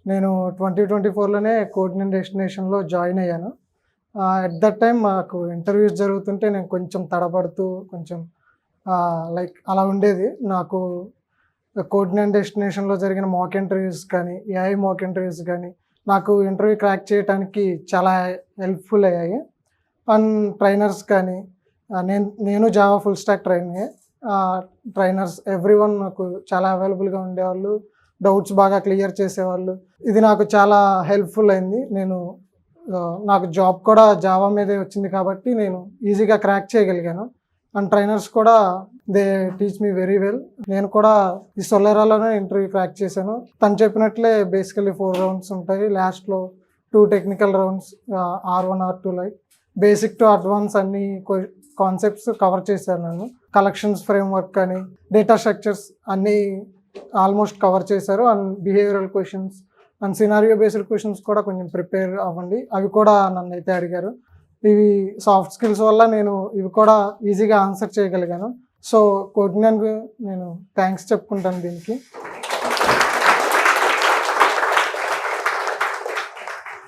నేను 2024లోనే కోడినెంట్ డెస్టినేషన్లో జాయిన్ అయ్యాను. At that time మాకు ఇంటర్వ్యూస్ జరుగుతుంటే నేను కొంచెం తడబడుతూ కొంచెం లైక్ అలా ఉండేది. నాకు కోడినెంట్ డెస్టినేషన్లో జరిగిన మాక్ ఇంటర్వ్యూస్ కానీ, ఏఐ మాక్ ఇంటర్వ్యూస్ కానీ నాకు ఇంటర్వ్యూ క్రాక్ చేయడానికి చాలా హెల్ప్ఫుల్ అయ్యాయి. అండ్ ట్రైనర్స్ కానీ నేను Java full stock trainers everyone నాకు చాలా అవైలబుల్గా ఉండేవాళ్ళు. డౌట్స్ బాగా క్లియర్ చేసేవాళ్ళు. ఇది నాకు చాలా హెల్ప్ఫుల్ అయింది. నాకు జాబ్ కూడా జావా మీదే వచ్చింది కాబట్టి నేను ఈజీగా క్రాక్ చేయగలిగాను. అండ్ ట్రైనర్స్ కూడా they teach me very well. నేను కూడా ఈ సొల్లెరాలోనే ఇంటర్వ్యూ క్రాక్ చేశాను. తను చెప్పినట్లే బేసికలీ 4 రౌండ్స్ ఉంటాయి. లాస్ట్లో 2 technical rounds, R1 R2 like basic to advance అన్ని కాన్సెప్ట్స్ కవర్ చేశాను. నేను కలెక్షన్స్ ఫ్రేమ్వర్క్ కానీ డేటా స్ట్రక్చర్స్ అన్నీ ఆల్మోస్ట్ కవర్ చేశారు. And behavioural questions and scenario based questions కూడా కొంచెం ప్రిపేర్ అవ్వండి. అవి కూడా నన్ను అయితే అడిగారు. ఇవి సాఫ్ట్ స్కిల్స్ వల్ల నేను ఇవి కూడా ఈజీగా ఆన్సర్ చేయగలిగాను. సో కోడినెంట్కి నేను థ్యాంక్స్ చెప్పుకుంటాను దీనికి.